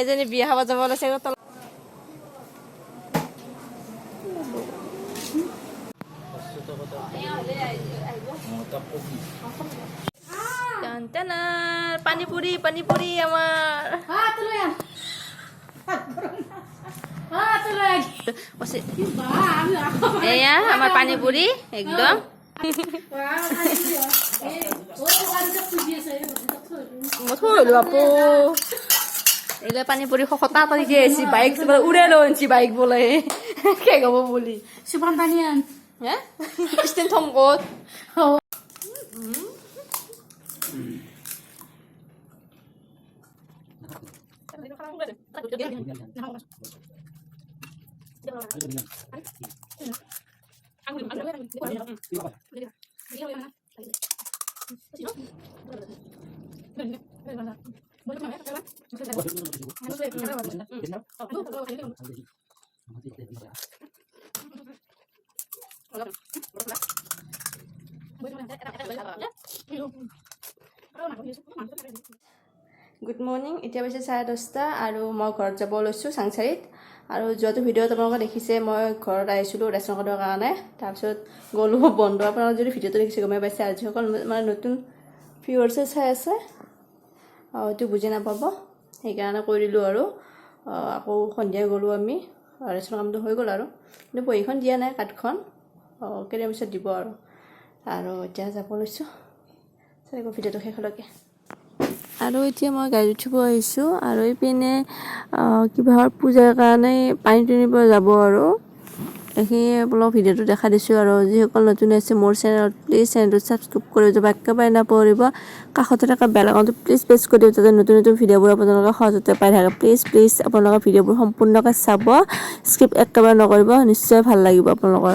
এজনী বিয়া খাব যাব লৈছে পানী পুৰি আমাৰ এয়া আমাৰ পানী পুৰি একদম আপু এগুলো পানি পুরি খতা তাড়াতাড়ি গেছি বাইক বলে উড়ে লঞ্চি বাইক বলে কে গাবো বলি সুপান পানি আন হ্যাঁ স্টেন থমকত গুড মৰ্নিং এতিয়া বেছি 10:30 আৰু মই ঘৰত যাব লৈছোঁ চাংচাৰীত আৰু যোৱাটো ভিডিঅ'ত আপোনালোকে দেখিছে মই ঘৰত আহিছিলোঁ ৰেচন কাৰ্ডৰ কাৰণে তাৰপিছত গ'লো বন্ধ আপোনালোকে যদি ভিডিঅ'টো দেখিছে গমে পাইছে আৰু যিসকল মানে নতুন ভিউৱাৰ্ছে চাই আছে এইটো বুজি নাপাব সেইকাৰণে কৈ দিলোঁ আৰু আকৌ সন্ধিয়া গ'লোঁ আমি ৰেচন কামটো হৈ গ'ল আৰু কিন্তু বহীখন দিয়া নাই কাৰ্ডখন কেইদিনৰ পিছত দিব আৰু এতিয়া যাব লৈছোঁ চাই ভিডিঅ'টো শেষলৈকে আৰু এতিয়া মই গাড়ী উঠিব আহিছোঁ আৰু এইপিনে কিবাহৰ পূজাৰ কাৰণে পানী তুলিব যাব আৰু এইখিনি আপোনাক ভিডিঅ'টো দেখা দিছোঁ আৰু যিসকল নতুন আছে মোৰ চেনেলত প্লিজ চেনেলটো ছাবস্ক্ৰাইব কৰি দিব একেবাৰে নাপাহৰিব কাষতে থকা বেল আইকনটো প্লিজ প্ৰেছ কৰি দিব যাতে নতুন নতুন ভিডিঅ'বোৰ আপোনালোকে সহজতে পাই থাকে প্লিজ আপোনালোকে ভিডিঅ'বোৰ সম্পূৰ্ণকৈ চাব স্কিপ একেবাৰে নকৰিব নিশ্চয় ভাল লাগিব আপোনালোকৰ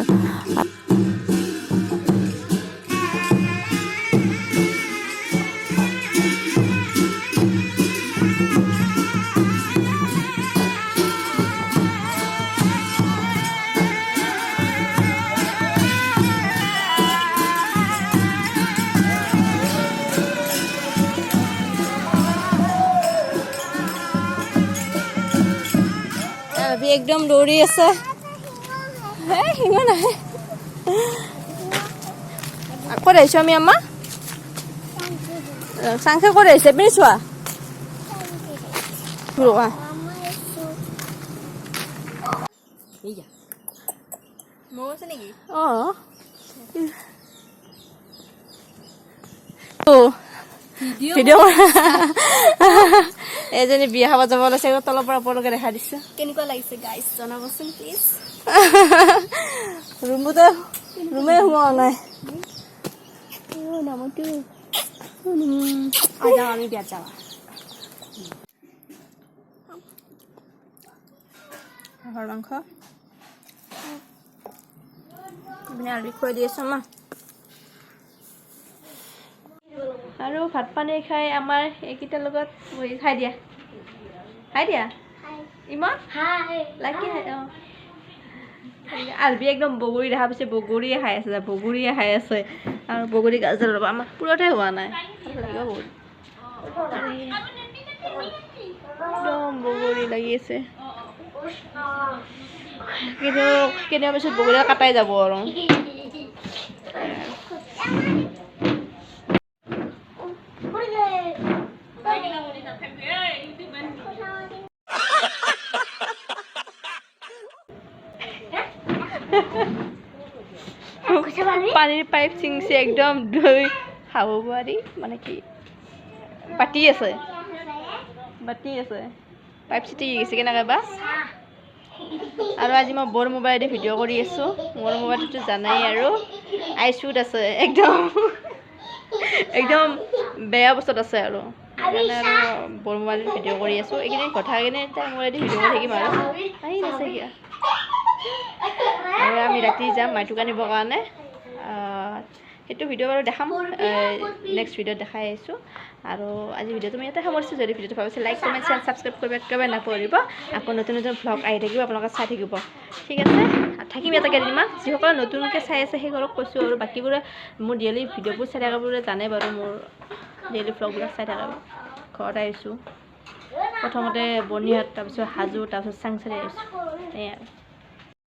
একদম দৌৰি আছে সিমান আহে ক'ত আহিছোঁ আমি আম্মা চাংখে ক'ত আহিছে পিনি চোৱা মৌ আছে নেকি ভিডিঅ' এজনী বিয়া খাব যাব লৈছে তলৰ পৰা ওপৰলৈকে দেখা দিছে কেনেকুৱা লাগিছে গাইজ জনাবচোন প্লিজ ৰুমে সোমোৱা নাই আমি বিয়াত যাবা হাঁহৰ মাংস আলু খুৱাই দি আছো মা আৰু ভাত পানী খাই আমাৰ এইকেইটাৰ লগত খাই দিয়া ইমান লাইক আলবি একদম বগৰী দেখা পিছে বগৰীয়ে খাই আছে আৰু বগৰী গাজৰ ল'ব আমাৰ পুৰতে হোৱা নাই একদম বগৰী লাগি আছে কিন্তু কেতিয়াবা পিছত বগৰী কাটাই যাব আৰু পানীৰ পাইপ চিংছে একদম ধুই খাব পাৰি মানে কি বাতি আছে পাইপ চিটি গৈছে কেনেকৈ বা আৰু আজি মই বৰ মোবাইলেদি ভিডিঅ' কৰি আছোঁ মোৰ মোবাইলটোতো জানাই আৰু আইচুত আছে একদম বেয়া অৱস্থাত আছে আৰু সেইকাৰণে আৰু বৰ মোবাইলেদি ভিডিঅ' কৰি আছোঁ এইকেইদিন কথা কিনে তাই মোবাইলেদি ভিডিঅ' কৰি থাকিম আৰু আহি আছে কিয়া আৰু আমি ৰাতি যাম মাইটোক আনিবৰ কাৰণে সেইটো ভিডিঅ' বাৰু দেখাম নেক্সট ভিডিঅ'ত দেখাই আহিছোঁ আৰু আজি ভিডিঅ'টো মই ইয়াতে সামৰিছোঁ যদি ভিডিঅ'টো ভাল পাইছে লাইক কমেণ্ট শ্বেয়াৰ ছাবস্ক্ৰাইব কৰিব একেবাৰে নাপাহৰিব আকৌ নতুন ভ্লগ আহি থাকিব আপোনালোকে চাই থাকিব ঠিক আছে থাকিম ইয়াতে কেইদিনমান যিসকলে নতুনকৈ চাই আছে সেইসকলক কৈছোঁ আৰু বাকীবোৰে মোৰ ডেইলি ভিডিঅ'বোৰ চাই থকাবোৰে জানে বাৰু মোৰ ডেইলি ভ্লগবিলাক চাই থাকে ঘৰত আহিছোঁ প্ৰথমতে বৰ্ণিহাট তাৰপিছত হাজো তাৰপিছত চাংচাৰি আহিছোঁ এয়া আৰু